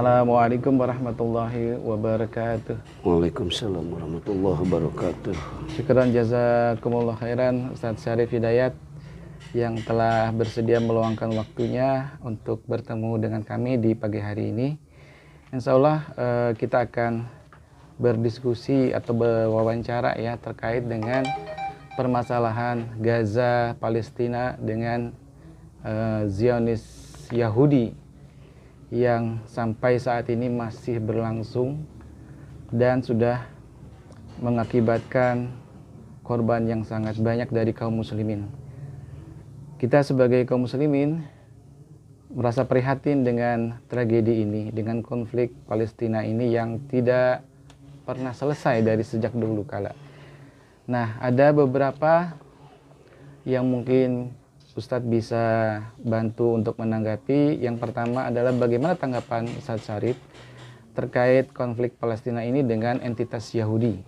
Assalamualaikum warahmatullahi wabarakatuh. Waalaikumsalam warahmatullahi wabarakatuh. Syukran jazakumullah khairan Ustadz Syarif Hidayat yang telah bersedia meluangkan waktunya untuk bertemu dengan kami di pagi hari ini. Insya Allah kita akan berdiskusi atau berwawancara ya terkait dengan permasalahan Gaza Palestina dengan Zionis Yahudi yang sampai saat ini masih berlangsung dan sudah mengakibatkan korban yang sangat banyak dari kaum muslimin. Kita sebagai kaum muslimin merasa prihatin dengan tragedi ini, dengan konflik Palestina ini yang tidak pernah selesai dari sejak dulu kala. Nah, ada beberapa yang mungkin Ustadz bisa bantu untuk menanggapi. Yang pertama adalah bagaimana tanggapan Ustadz Syarif terkait konflik Palestina ini dengan entitas Yahudi.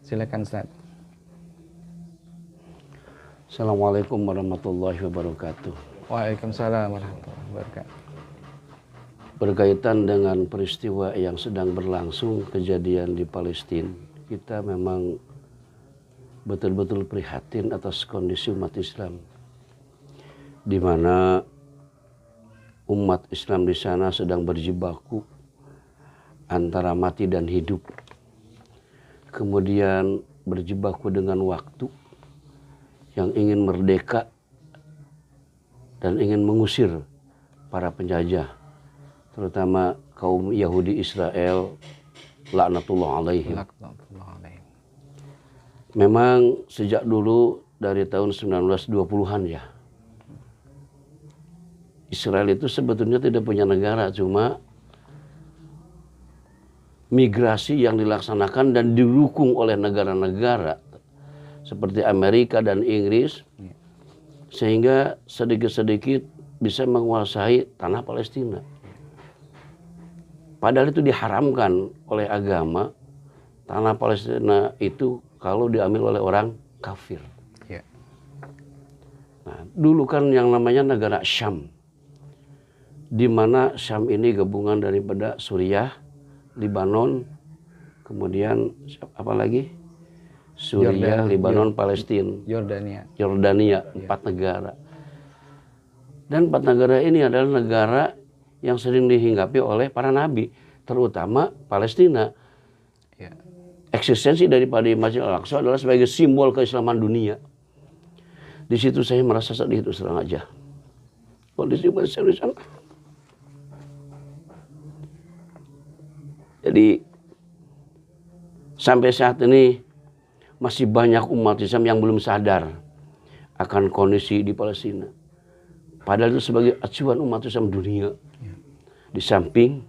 Silakan Ustadz. Assalamualaikum warahmatullahi wabarakatuh. Waalaikumsalam warahmatullahi wabarakatuh. Berkaitan dengan peristiwa yang sedang berlangsung kejadian di Palestina, kita memang betul-betul prihatin atas kondisi umat Islam, di mana umat Islam di sana sedang berjibaku antara mati dan hidup, kemudian berjibaku dengan waktu yang ingin merdeka dan ingin mengusir para penjajah, terutama kaum Yahudi Israel, laknatullah alaihim. Memang sejak dulu dari tahun 1920-an ya, Israel itu sebetulnya tidak punya negara, cuma migrasi yang dilaksanakan dan didukung oleh negara-negara seperti Amerika dan Inggris, sehingga sedikit-sedikit bisa menguasai tanah Palestina. Padahal itu diharamkan oleh agama, tanah Palestina itu kalau diambil oleh orang kafir. Nah, dulu kan yang namanya negara Syam, di mana Syam ini gabungan daripada Suriah, Lebanon, kemudian apa lagi? Suriah, Lebanon, Palestina, Yordania, 4 negara. Dan 4 negara ini adalah negara yang sering dihinggapi oleh para nabi, terutama Palestina. Eksistensi daripada Masjid Al-Aqsa adalah sebagai simbol keislaman dunia. Di situ saya merasa sedih itu serang aja. Kondisi Mesir di sana. Jadi sampai saat ini masih banyak umat Islam yang belum sadar akan kondisi di Palestina. Padahal itu sebagai acuan umat Islam dunia. Di samping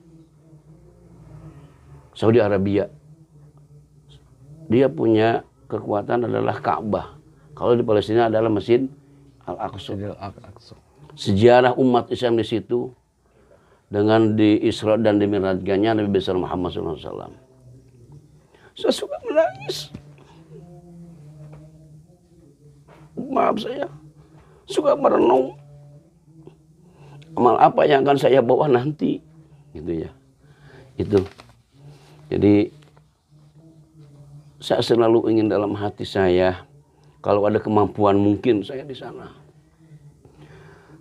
Saudi Arabia, dia punya kekuatan adalah Ka'bah. Kalau di Palestina adalah Masjid Al-Aqsa. Sejarah umat Islam di situ dengan di Isra dan di Mi'rajnya Nabi besar Muhammad SAW. Saya suka menangis. Maaf, saya suka merenung amal apa yang akan saya bawa nanti, gitu ya. Itu. Jadi saya selalu ingin dalam hati saya, kalau ada kemampuan mungkin saya di sana.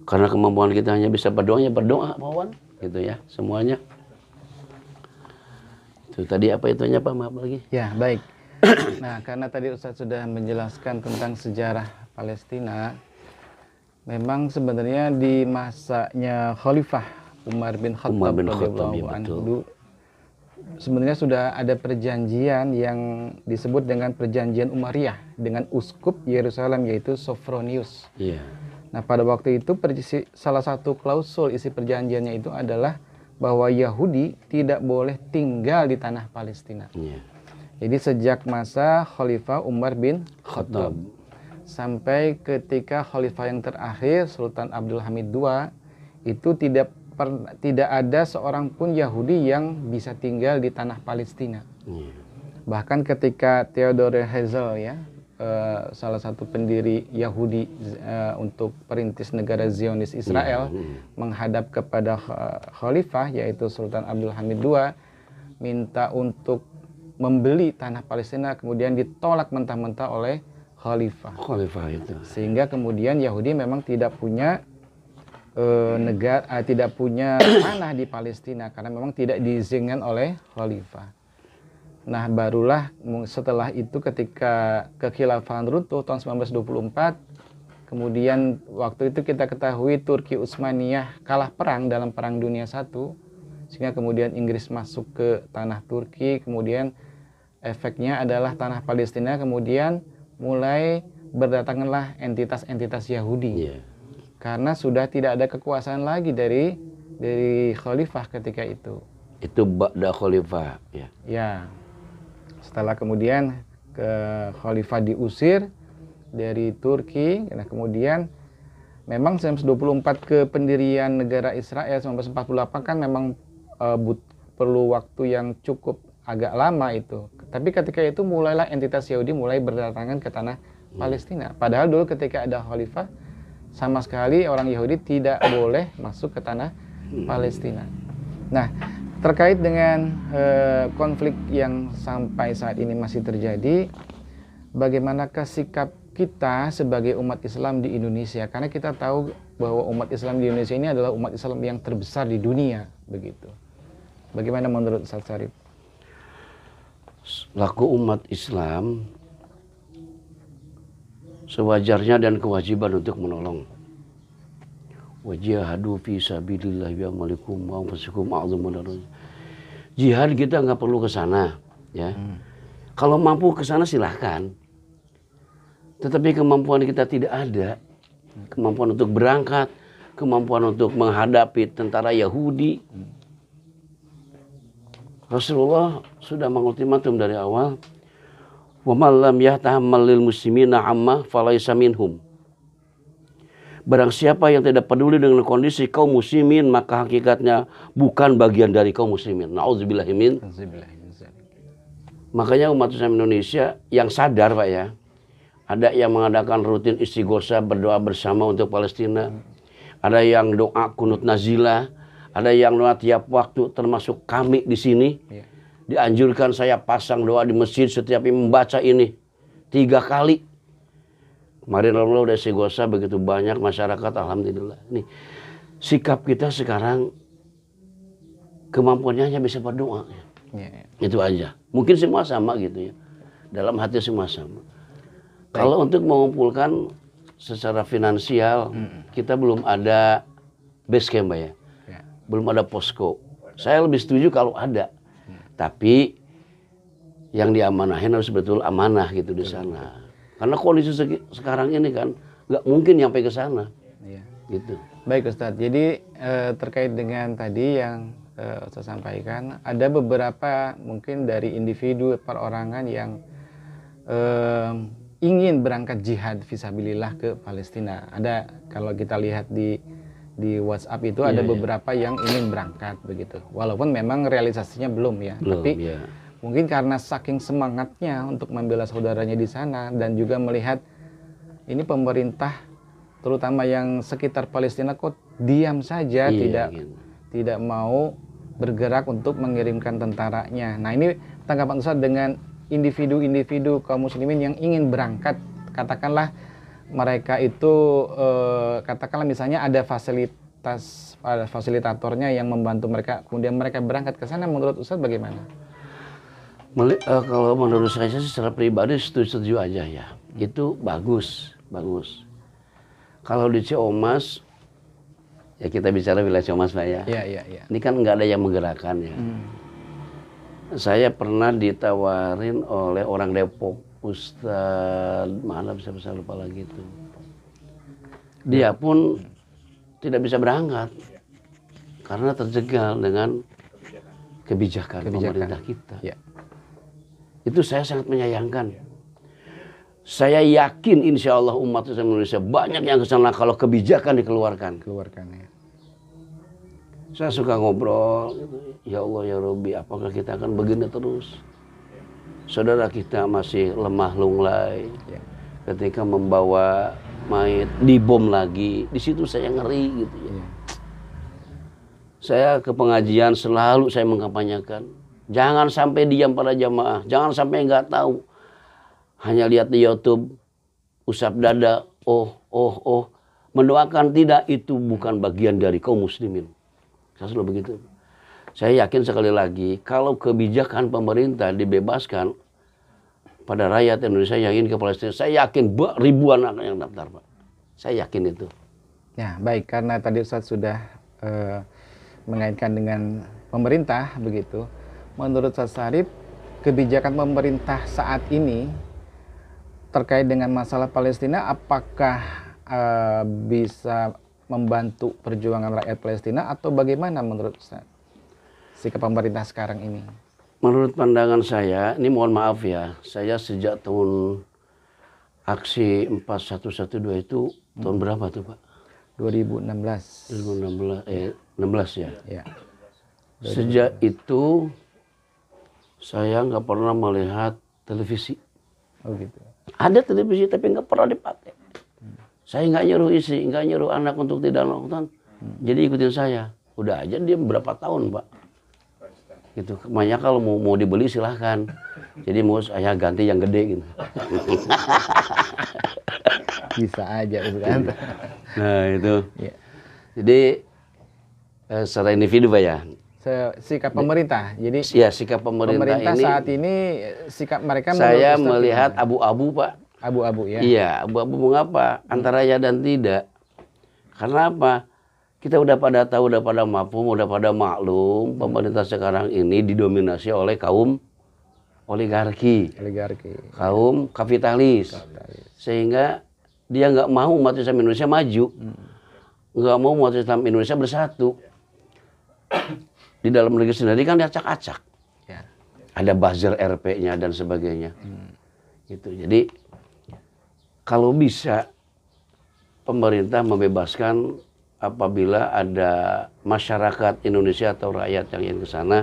Karena kemampuan kita hanya bisa berdoa, Pawan, gitu ya, semuanya. Itu tadi apa itunya Pak, maaf lagi. Ya, baik. Nah, karena tadi Ustadz sudah menjelaskan tentang sejarah Palestina, memang sebenarnya di masanya Khalifah Umar bin Khattab radhiyallahu anhu sebenarnya sudah ada perjanjian yang disebut dengan perjanjian Umayyah dengan uskup Yerusalem yaitu Sophronius. Nah, pada waktu itu salah satu klausul isi perjanjiannya itu adalah bahwa Yahudi tidak boleh tinggal di tanah Palestina. Jadi sejak masa Khalifah Umar bin Khattab sampai ketika Khalifah yang terakhir Sultan Abdul Hamid II itu tidak ada seorang pun Yahudi yang bisa tinggal di tanah Palestina. Bahkan ketika Theodore Herzl ya, salah satu pendiri Yahudi untuk perintis negara Zionis Israel menghadap kepada khalifah yaitu Sultan Abdul Hamid II, minta untuk membeli tanah Palestina, kemudian ditolak mentah-mentah oleh khalifah. Khalifah itu. Sehingga kemudian Yahudi memang tidak punya tidak punya tanah di Palestina karena memang tidak diizinkan oleh khalifah. Nah, barulah setelah itu ketika kekhilafahan runtuh tahun 1924, kemudian waktu itu kita ketahui Turki Utsmaniyah kalah perang dalam Perang Dunia I, sehingga kemudian Inggris masuk ke tanah Turki, kemudian efeknya adalah tanah Palestina kemudian mulai berdatanganlah entitas-entitas Yahudi. Karena sudah tidak ada kekuasaan lagi dari khalifah ketika itu. Itu ba'da khalifah, ya. Ya. Setelah kemudian khalifah diusir dari Turki, nah kemudian memang 1924 ke pendirian negara Israel 1948 kan memang perlu waktu yang cukup agak lama itu. Tapi ketika itu mulailah entitas Yahudi mulai berdatangan ke tanah Palestina. Padahal dulu ketika ada khalifah sama sekali orang Yahudi tidak boleh masuk ke tanah Palestina. Nah, terkait dengan konflik yang sampai saat ini masih terjadi, bagaimanakah sikap kita sebagai umat Islam di Indonesia? Karena kita tahu bahwa umat Islam di Indonesia ini adalah umat Islam yang terbesar di dunia, begitu. Bagaimana menurut Ustaz Syarif? Laku umat Islam sewajarnya dan kewajiban untuk menolong. Wajahadu fi sabilillah ya malikum wa anfusikum a'dhamu darajat. Jihad kita nggak perlu ke sana, ya. Kalau mampu ke sana silahkan. Tetapi kemampuan kita tidak ada. Kemampuan untuk berangkat, kemampuan untuk menghadapi tentara Yahudi. Rasulullah sudah mengultimatum dari awal, wa man lam yahtahammal lil muslimina amma falaysa minhum. Barang siapa yang tidak peduli dengan kondisi kaum muslimin, maka hakikatnya bukan bagian dari kaum muslimin. Nauzubillahi min. Makanya umat Islam Indonesia yang sadar, Pak, ya. Ada yang mengadakan rutin istighosa, berdoa bersama untuk Palestina. Ada yang doa kunut nazilah, ada yang doa tiap waktu, termasuk kami di sini. Dianjurkan saya pasang doa di masjid setiap membaca ini 3 kali. Kemarin Allah udah istighosa begitu banyak masyarakat, alhamdulillah. Nih, sikap kita sekarang kemampuannya hanya bisa berdoa. Itu aja. Mungkin semua sama gitu ya. Dalam hati semua sama. Kalau untuk mengumpulkan secara finansial, kita belum ada base camp, Pak, ya. Belum ada posko. Saya lebih setuju kalau ada. Tapi yang diamanahin harus betul amanah gitu di sana. Karena kondisi sekarang ini kan nggak mungkin nyampe ke sana. Gitu. Baik Ustadz, jadi terkait dengan tadi yang Ustadz sampaikan, ada beberapa mungkin dari individu perorangan yang ingin berangkat jihad fisabilillah ke Palestina. Ada, kalau kita lihat di WhatsApp itu ada beberapa yang ingin berangkat begitu. Walaupun memang realisasinya belum ya. Tapi mungkin karena saking semangatnya untuk membela saudaranya di sana dan juga melihat ini pemerintah terutama yang sekitar Palestina kok diam saja, tidak mau bergerak untuk mengirimkan tentaranya. Nah, ini tanggapan Ustaz dengan individu-individu kaum muslimin yang ingin berangkat, katakanlah mereka itu katakanlah misalnya ada fasilitatornya yang membantu mereka, kemudian mereka berangkat ke sana, menurut Ustaz bagaimana? Kalau menurut saya secara pribadi setuju aja ya. Itu bagus. Kalau di Ciamas, ya kita bicara wilayah Ciamas, Pak, ya. Iya. Ini kan nggak ada yang menggerakkan ya. Saya pernah ditawarin oleh orang Depok, Ustadz, mana bisa lupa lagi itu. Dia pun tidak bisa berangkat karena terjegal dengan kebijakan pemerintah kita. Itu saya sangat menyayangkan. Saya yakin insya Allah umat Islam Indonesia banyak yang kesana kalau kebijakan dikeluarkan. Saya suka ngobrol, ya Allah ya Rabbi, apakah kita akan begini terus? Saudara kita masih lemah lunglai, ketika membawa mayat dibom lagi, di situ saya ngeri gitu ya. Saya ke pengajian selalu saya mengkampanyekan, jangan sampai diam para jamaah, jangan sampai nggak tahu, hanya lihat di YouTube, usap dada, mendoakan, tidak, itu bukan bagian dari kaum muslimin. Saya selalu begitu. Saya yakin sekali lagi, kalau kebijakan pemerintah dibebaskan pada rakyat Indonesia yang ingin ke Palestina, saya yakin ribuan akan yang daftar, Pak. Saya yakin itu. Ya, baik, karena tadi Ustadz sudah mengaitkan dengan pemerintah begitu. Menurut Ustadz Syarif, kebijakan pemerintah saat ini terkait dengan masalah Palestina, apakah bisa membantu perjuangan rakyat Palestina atau bagaimana menurut Ustadz sikap pemerintah sekarang ini? Menurut pandangan saya, ini mohon maaf ya, saya sejak tahun aksi 4112 itu tahun berapa tuh Pak? 2016. 16 ya. Ya. Sejak itu saya nggak pernah melihat televisi. Oh gitu. Ada televisi tapi nggak pernah dipakai. Saya nggak nyuruh isi, nggak nyuruh anak untuk tidak nonton. Jadi ikutin saya. Udah aja dia berapa tahun Pak. Gitu. Makanya kalau mau dibeli silahkan. Jadi mau saya ganti yang gede gitu. Bisa aja kan. Nah itu. Ya. Jadi secara individu Pak ya. Sikap pemerintah. Jadi ya sikap pemerintah ini saat ini sikap mereka saya melihat abu-abu Pak. Abu-abu ya. Iya, abu-abu mengapa? Antara ya dan tidak. Karena apa? Kita udah pada tahu, udah pada mafhum, udah pada maklum, pemerintah sekarang ini didominasi oleh kaum oligarki, kaum kapitalis. Sehingga dia nggak mau umat Islam Indonesia maju, nggak mau umat Islam Indonesia bersatu. Di dalam negeri sendiri kan diacak-acak, ya. Ada buzzer RP-nya dan sebagainya. Gitu. Jadi kalau bisa pemerintah membebaskan apabila ada masyarakat Indonesia atau rakyat yang ingin ke sana,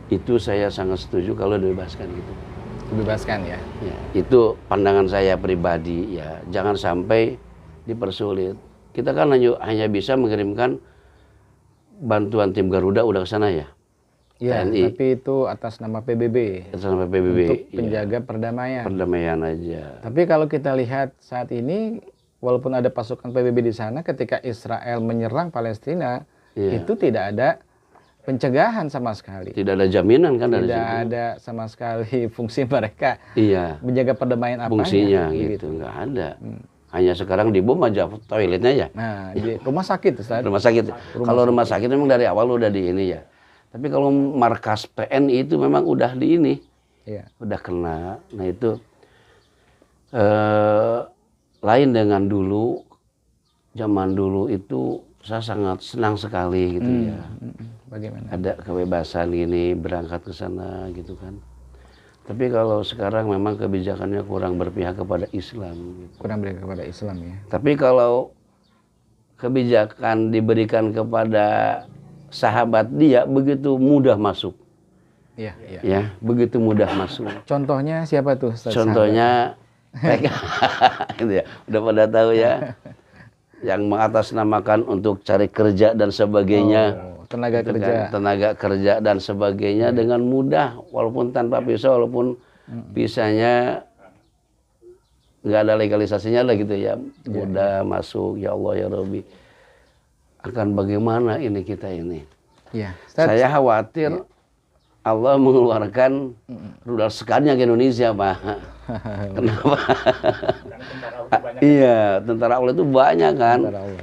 itu saya sangat setuju kalau dibebaskan gitu. Dibebaskan ya. Ya, itu pandangan saya pribadi ya. Jangan sampai dipersulit. Kita kan hanya bisa mengirimkan bantuan tim Garuda udah ke sana ya. Iya, TNI. tapi itu atas nama PBB. Atas nama PBB. Untuk penjaga perdamaian. Perdamaian aja. Tapi kalau kita lihat saat ini, walaupun ada pasukan PBB di sana, ketika Israel menyerang Palestina, itu tidak ada pencegahan sama sekali. Tidak ada jaminan kan dari situ. Tidak ada sama sekali fungsi mereka. Iya. Menjaga perdamaian apanya. Fungsinya gitu, nggak ada. Hanya sekarang dibom aja toiletnya ya. Nah, di rumah sakit Ustaz. Rumah sakit. Kalau rumah sakit memang dari awal udah di ini ya. Tapi kalau markas PNI itu memang udah di ini. Iya. Udah kena. Nah itu lain dengan dulu. Zaman dulu itu saya sangat senang sekali gitu ya. Bagaimana? Ada kebebasan gini berangkat ke sana gitu kan. Tapi kalau sekarang memang kebijakannya kurang berpihak kepada Islam. Gitu. Kurang berpihak kepada Islam ya. Tapi kalau kebijakan diberikan kepada sahabat dia, begitu mudah masuk. Iya, iya. Ya, begitu mudah masuk. Contohnya siapa tuh Ustaz? Contohnya gitu ya. Udah pada tahu ya. Yang mengatasnamakan untuk cari kerja dan sebagainya. Tenaga gitu kerja. Kan, tenaga kerja dan sebagainya dengan mudah, walaupun tanpa visa, walaupun visanya nggak ada legalisasinya lah gitu ya, mudah masuk. Ya Allah ya Rabbi, akan bagaimana ini kita ini? Ya, saya khawatir Allah mengeluarkan rudal sekannya ke Indonesia Pak. Kenapa? Iya, tentara Allah itu banyak kan.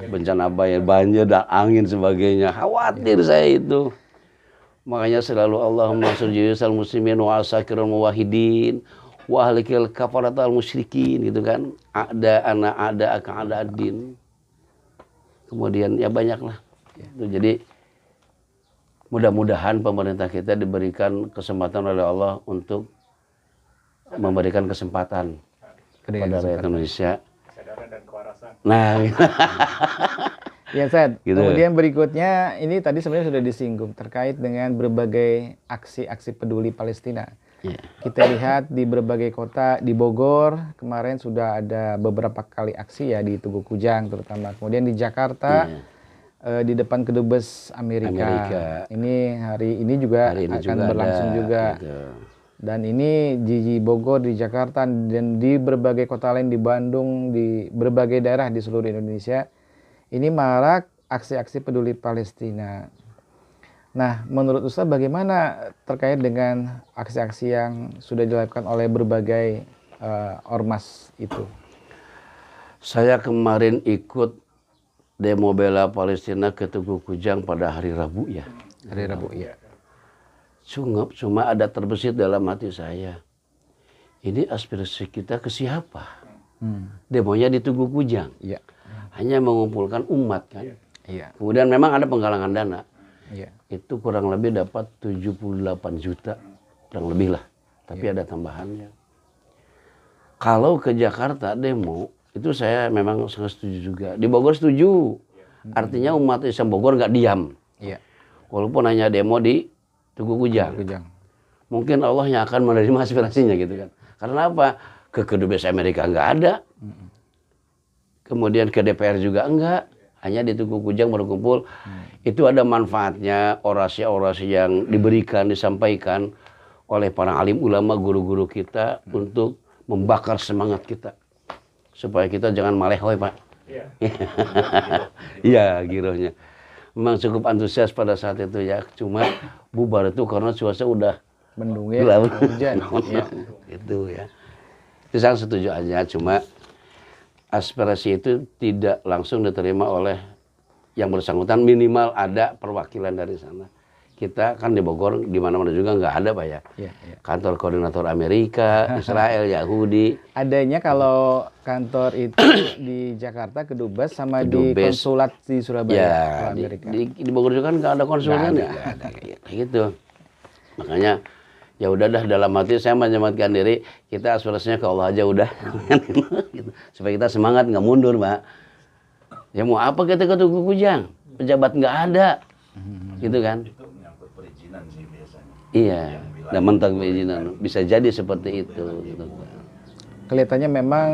Bencana banjir dan angin sebagainya. Khawatir saya itu. Makanya selalu Allahumma sholli ala muslimin wa asakirul muwahhidin wa ahlikil kafaratal musyrikin gitu kan. Ada ad-din. Kemudian ya banyaklah. Jadi mudah-mudahan pemerintah kita diberikan kesempatan oleh Allah untuk memberikan kesempatan kepada rakyat Indonesia. Nah, ya Ustaz. Gitu. Kemudian berikutnya ini tadi sebenarnya sudah disinggung terkait dengan berbagai aksi-aksi peduli Palestina. Ya. Kita lihat di berbagai kota, di Bogor kemarin sudah ada beberapa kali aksi ya di Tugu Kujang terutama. Kemudian di Jakarta Iya. di depan Kedubes Amerika. Ini hari ini juga Hari ini akan juga berlangsung ada, juga. gitu. Dan ini di Bogor, di Jakarta, dan di berbagai kota lain, di Bandung, di berbagai daerah di seluruh Indonesia. Ini marak aksi-aksi peduli Palestina. Nah, menurut Ustaz bagaimana terkait dengan aksi-aksi yang sudah dilakukan oleh berbagai ormas itu? Saya kemarin ikut demo bela Palestina ke Tugu Kujang pada hari Rabu ya. Hari Rabu, ya. Cuma ada terbesit dalam hati saya. Ini aspirasi kita ke siapa? Demonya di Tugu Kujang. Iya. Hanya mengumpulkan umat kan. Iya. Kemudian memang ada penggalangan dana. Iya. Itu kurang lebih dapat 78 juta. Kurang lebih lah. Tapi ada tambahannya. Kalau ke Jakarta demo, itu saya memang sangat setuju juga. Di Bogor setuju. Artinya umat Islam Bogor nggak diam. Iya. Walaupun hanya demo di Tugu Kujang. Kujang. Mungkin Allah yang akan menerima aspirasinya gitu kan. Karena apa? Ke Kedubes Amerika nggak ada. Kemudian ke DPR juga enggak. Hanya di Tugu Kujang berkumpul. Itu ada manfaatnya orasi-orasi yang diberikan, disampaikan oleh para alim ulama, guru-guru kita untuk membakar semangat kita. Supaya kita jangan malehoi, Pak. Iya, girohnya. Memang cukup antusias pada saat itu ya. Cuma bubar itu karena cuaca udah Mendung ya, gelap. hujan. Ya. Itu ya. Itu saya setuju aja. Cuma aspirasi itu tidak langsung diterima oleh yang bersangkutan. Minimal ada perwakilan dari sana. Kita kan di Bogor di mana-mana juga nggak ada, Pak ya. Ya, ya. Kantor koordinator Amerika, Israel, Yahudi. Adanya kalau kantor itu di Jakarta Kedubes sama di Kedubes. konsulat di Surabaya Ya, kalau Amerika. di Bogor juga kan nggak ada konsulnya nih. Nggak ada. Kayak gitu. Makanya ya udah dah, dalam hati saya menyematkan diri, kita aspirasinya ke Allah aja udah. Gitu. Supaya kita semangat, nggak mundur, Pak. Ya mau apa kita ke Tugu Kujang? Pejabat nggak ada. Gitu kan? Itu menyangkut perizinan sih biasanya. Iya. Dan mentang perizinan. Bisa jadi seperti itu. Gitu. Kelihatannya memang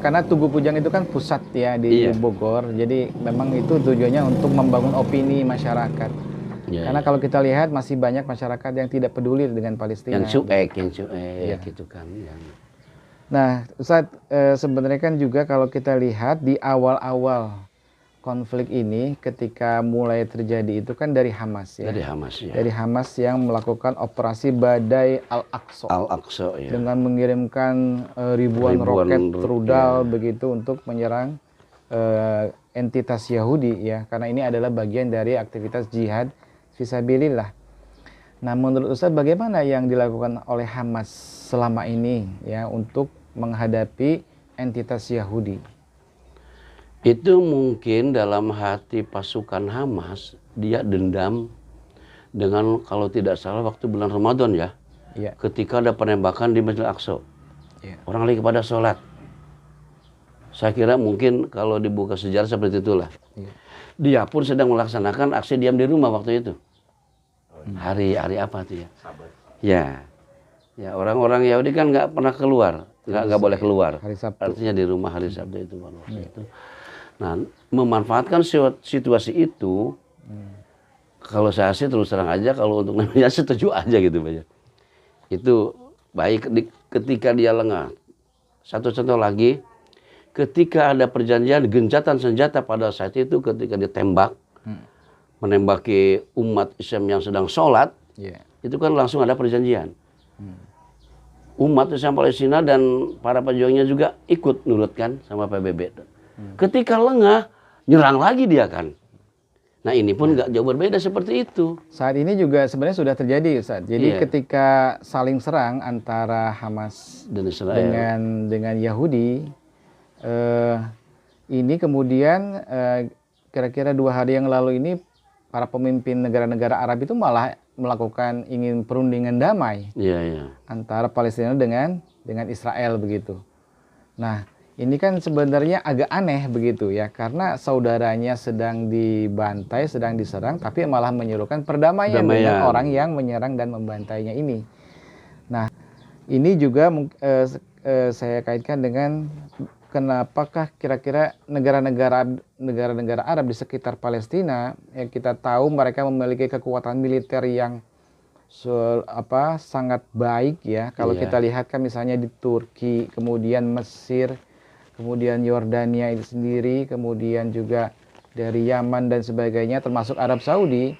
karena Tugu Kujang itu kan pusat ya di Iya. Bogor. Jadi memang itu tujuannya untuk membangun opini masyarakat. Ya, Karena kalau kita lihat masih banyak masyarakat yang tidak peduli dengan Palestina. yang cuek Iya. gitu kan. Nah, Ustadz, sebenarnya kan juga kalau kita lihat di awal-awal konflik ini ketika mulai terjadi itu kan dari Hamas ya. Dari Hamas ya. Dari Hamas yang melakukan operasi Badai Al-Aqsa Al-Aqsa ya. dengan mengirimkan ribuan roket rudal begitu untuk menyerang entitas Yahudi ya, karena ini adalah bagian dari aktivitas jihad fisabilillah. Nah, menurut Ustaz bagaimana yang dilakukan oleh Hamas selama ini ya untuk menghadapi entitas Yahudi? Itu mungkin dalam hati pasukan Hamas, dia dendam dengan, kalau tidak salah waktu bulan Ramadan ya, Ya. ketika ada penembakan di Masjid Al-Aqsa. Ya. Orang lagi kepada sholat. Saya kira mungkin kalau dibuka sejarah seperti itulah. Ya. Dia pun sedang melaksanakan aksi diam di rumah waktu itu. Hari apa tuh ya? Sabar. Ya, ya orang-orang Yahudi kan nggak pernah keluar, nggak boleh keluar. Hari Sabtu. Artinya di rumah hari Sabtu itu waktu itu. Nah, memanfaatkan situasi itu, kalau saya sih terus terang aja, kalau untuk namanya setuju aja gitu, Pak ya. Itu baik ketika dia lengah. Satu contoh lagi, ketika ada perjanjian gencatan senjata pada saat itu, ketika ditembak, menembaki umat Islam yang sedang sholat, Ya. itu kan langsung ada perjanjian. Umat Islam Palestina dan para pejuangnya juga ikut nurut kan sama PBB. Ketika lengah, nyerang lagi dia kan. Nah ini pun nggak jauh berbeda seperti itu. Saat ini juga sebenarnya sudah terjadi Ustaz. Jadi Iya. ketika saling serang antara Hamas Dan Israel. dengan Yahudi, ini kemudian kira-kira 2 hari yang lalu ini para pemimpin negara-negara Arab itu malah melakukan ingin perundingan damai Iya, iya. antara Palestina dengan Israel begitu. Nah, ini kan sebenarnya agak aneh begitu ya, karena saudaranya sedang dibantai, sedang diserang, tapi malah menyuruhkan perdamaian dengan Damaian. orang yang menyerang dan membantainya ini. Nah, ini juga saya kaitkan dengan kenapakah kira-kira negara-negara Arab di sekitar Palestina yang kita tahu mereka memiliki kekuatan militer yang sangat baik ya. Kalau Iya. kita lihat kan misalnya di Turki, kemudian Mesir, kemudian Yordania itu sendiri, kemudian juga dari Yaman dan sebagainya, termasuk Arab Saudi.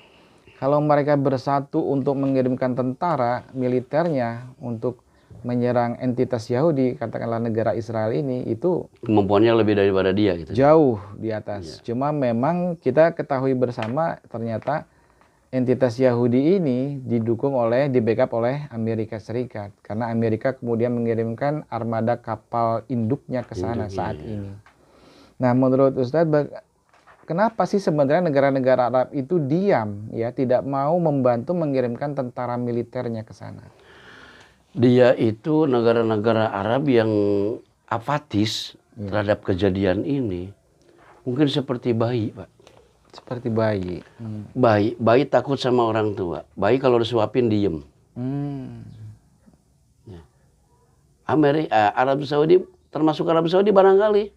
Kalau mereka bersatu untuk mengirimkan tentara militernya untuk menyerang entitas Yahudi, katakanlah negara Israel ini, itu Kemampuannya lebih daripada dia gitu. jauh di atas. Cuma memang kita ketahui bersama ternyata entitas Yahudi ini di backup oleh Amerika Serikat. Karena Amerika kemudian mengirimkan armada kapal induknya ke sana saat ini. Nah, menurut Ustadz, kenapa sih sebenarnya negara-negara Arab itu diam, ya, tidak mau membantu mengirimkan tentara militernya ke sana? Dia itu negara-negara Arab yang apatis terhadap kejadian ini. Mungkin seperti bayi, Pak. Seperti bayi. Bayi takut sama orang tua. Bayi kalau disuapin diem. Arab Saudi, termasuk Arab Saudi barangkali.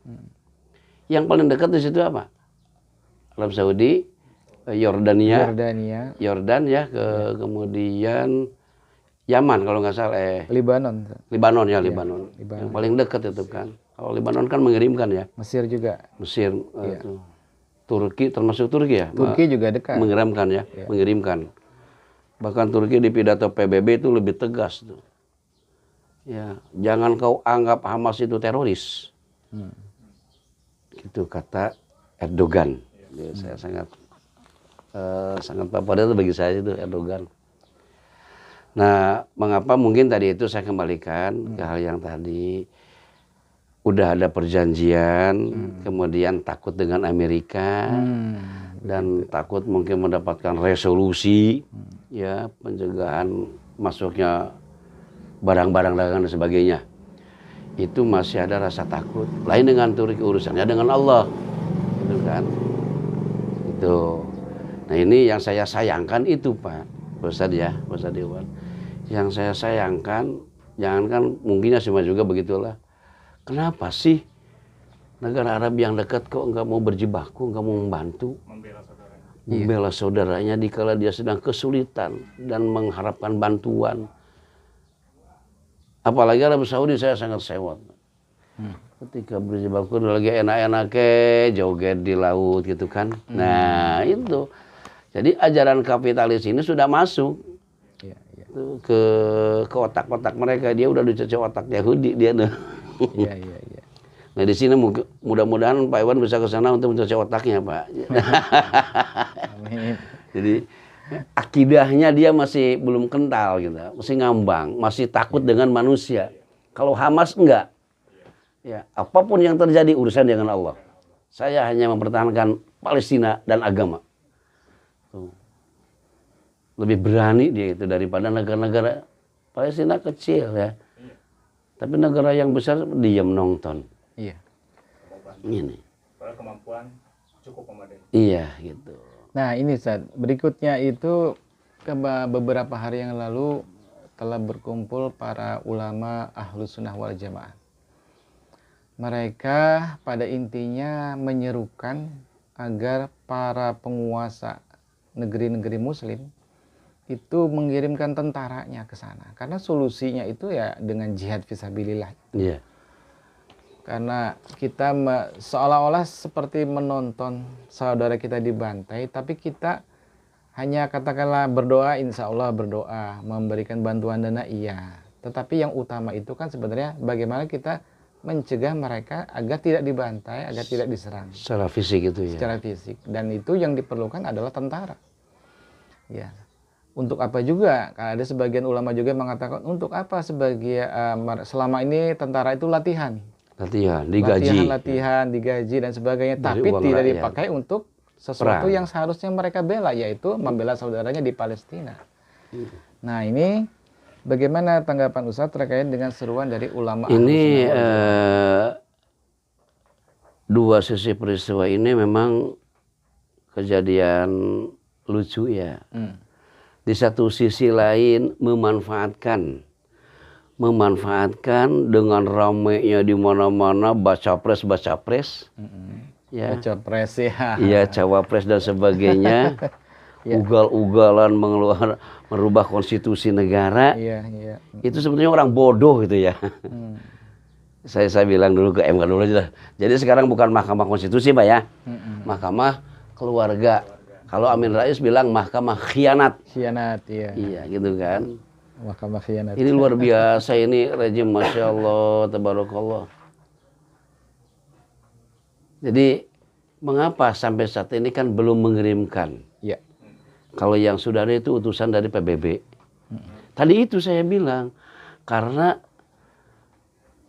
Yang paling dekat di situ apa? Arab Saudi, Yordania, Yordan ya, kemudian Yaman kalau nggak salah. Libanon. Libanon. Yang paling dekat itu kan. Kalau Libanon kan mengirimkan ya. Mesir juga. Mesir, itu. Turki, termasuk Turki ya. Turki juga dekat. Mengirimkan ya, mengirimkan. Bahkan Turki di pidato PBB itu lebih tegas tuh. Ya, jangan kau anggap Hamas itu teroris. Gitu kata Erdogan. Ya, saya sangat favorit bagi saya itu Erdogan. Nah, mengapa mungkin tadi itu saya kembalikan ke hal yang tadi. Udah ada perjanjian, kemudian takut dengan Amerika, dan takut mungkin mendapatkan resolusi, ya, pencegahan masuknya barang-barang dagangan dan sebagainya. Itu masih ada rasa takut. Lain dengan Turki, urusannya dengan Allah, gitu kan? Itu. Nah, ini yang saya sayangkan itu, Pak Ustadz ya, Ustadz Iwan. Yang saya sayangkan, jangankan mungkinnya semua juga begitulah. Kenapa sih negara Arab yang dekat kok nggak mau berjibaku, nggak mau membantu, membela saudaranya dikala dia sedang kesulitan dan mengharapkan bantuan? Apalagi Arab Saudi saya sangat sewot. Ketika berjibaku lagi enak-enaknya joget di laut gitu kan. Nah itu. Jadi ajaran kapitalis ini sudah masuk ke otak-otak mereka. Dia udah dicocok otak Yahudi dia tuh. Iya. Nah di sini mudah-mudahan Pak Iwan bisa ke sana untuk mencocok otaknya, Pak. Amin. Jadi akidahnya dia masih belum kental gitu, masih ngambang, masih takut dengan manusia. Kalau Hamas enggak. Ya, apapun yang terjadi urusan dengan Allah. Saya hanya mempertahankan Palestina dan agama. Tuh. Lebih berani dia itu daripada negara-negara Palestina kecil ya. Tapi negara yang besar diam nonton. Iya. Ini. Kemampuan cukup memadai. Iya gitu. Nah ini Ustadz, berikutnya itu beberapa hari yang lalu telah berkumpul para ulama Ahlus Sunnah wal Jamaah. Mereka pada intinya menyerukan agar para penguasa negeri-negeri Muslim itu mengirimkan tentaranya ke sana. Karena solusinya itu ya dengan jihad fisabilillah. Iya. Karena kita seolah-olah seperti menonton saudara kita dibantai, tapi kita hanya katakanlah berdoa, insya Allah berdoa, memberikan bantuan dana, iya. Tetapi yang utama itu kan sebenarnya bagaimana kita mencegah mereka agar tidak dibantai, agar tidak diserang. Secara fisik itu ya. Secara fisik. Dan itu yang diperlukan adalah tentara. Ya. Untuk apa juga? Karena ada sebagian ulama juga mengatakan untuk apa selama ini tentara itu latihan. Digaji. Latihan, digaji dan sebagainya. Dari tapi tidak rakyat. dipakai untuk sesuatu yang seharusnya mereka bela, yaitu membela saudaranya di Palestina. Nah ini bagaimana tanggapan Ustadz terkait dengan seruan dari ulama? Ini dua sisi peristiwa ini memang kejadian lucu ya. Di satu sisi lain memanfaatkan memanfaatkan dengan ramainya di mana-mana baca pres ya. Baca pres ya. Iya, cawapres dan sebagainya. Ugal-ugalan merubah konstitusi negara. Iya, iya. Itu sebetulnya orang bodoh gitu ya. Saya bilang dulu ke MK dulu aja. Jadi sekarang bukan Mahkamah Konstitusi, Pak ya. Mahkamah Keluarga. Kalau Amin Rais bilang Mahkamah Khianat. Khianat, iya. Iya, gitu kan. Mahkamah khianat. Ini luar biasa ini rejim, Masya Allah, tabarakallah. Jadi mengapa sampai saat ini kan belum mengirimkan? Iya. Kalau yang sudah ada itu utusan dari PBB. Tadi itu saya bilang, karena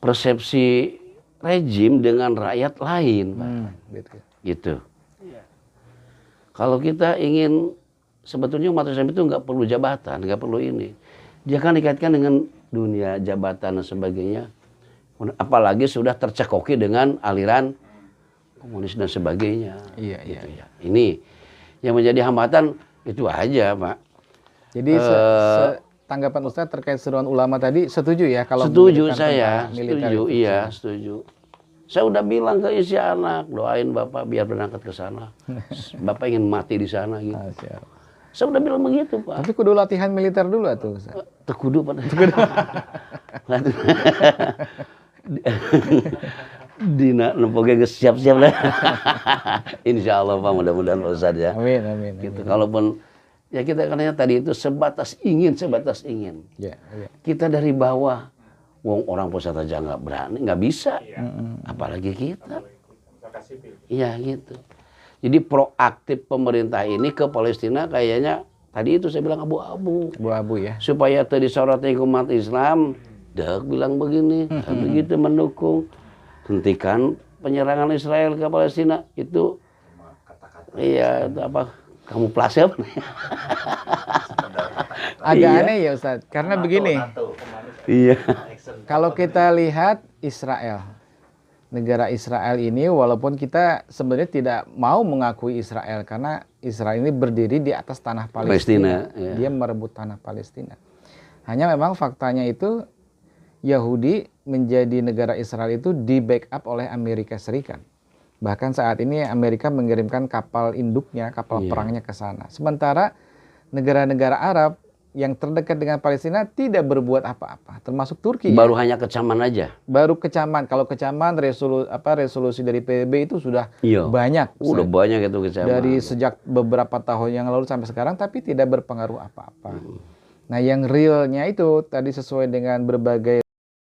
persepsi rejim dengan rakyat lain, Pak. Gitu. Gitu. Kalau kita ingin, sebetulnya umat Islam itu nggak perlu jabatan, nggak perlu ini. Dia kan dikaitkan dengan dunia, jabatan dan sebagainya. Apalagi sudah tercekoki dengan aliran komunis dan sebagainya. Iya, gitu iya. Ya. Ini yang menjadi hambatan itu aja, Pak. Jadi tanggapan Ustadz terkait seruan ulama tadi setuju ya kalau setuju menjadikan saya, militer setuju, itu? iya, setuju. Saya udah bilang ke isi anak, doain Bapak biar berangkat ke sana. Bapak ingin mati di sana gitu. Masya Allah. Saya udah bilang begitu, Pak. Tapi kudu latihan militer dulu tuh, Ustaz. Tekudu pada. Dina nempoge geus siap-siap lah. Insya Allah Pak, mudah-mudahan Pak Ustadz ya. Amin, amin. Gitu. Kalaupun ya kita katanya tadi itu sebatas ingin. Ya, ya. Kita dari bawah, wong orang pusat aja nggak berani, nggak bisa. Apalagi kita. Iya gitu. Jadi proaktif pemerintah ini ke Palestina kayaknya tadi itu saya bilang abu-abu. Abu-abu ya. Supaya tadi sorotnya umat Islam, dak bilang begini, begitu mendukung. Hentikan penyerangan Israel ke Palestina itu. Iya, itu apa? Kamu plase apa? Agak aneh ya Ustaz, karena begini. Iya. Kalau kita lihat Israel, negara Israel ini walaupun kita sebenarnya tidak mau mengakui Israel karena Israel ini berdiri di atas tanah Palestina. Ya. Dia merebut tanah Palestina. Hanya memang faktanya itu Yahudi menjadi negara Israel itu di backup oleh Amerika Serikat. Bahkan saat ini Amerika mengirimkan kapal induknya, kapal perangnya ke sana. Sementara negara-negara Arab yang terdekat dengan Palestina tidak berbuat apa-apa, termasuk Turki. Baru hanya kecaman aja. Baru kecaman. Kalau kecaman resolusi dari PBB itu sudah banyak. Udah banyak itu kecaman. Dari sejak beberapa tahun yang lalu sampai sekarang, tapi tidak berpengaruh apa-apa. Nah, yang realnya itu tadi sesuai dengan berbagai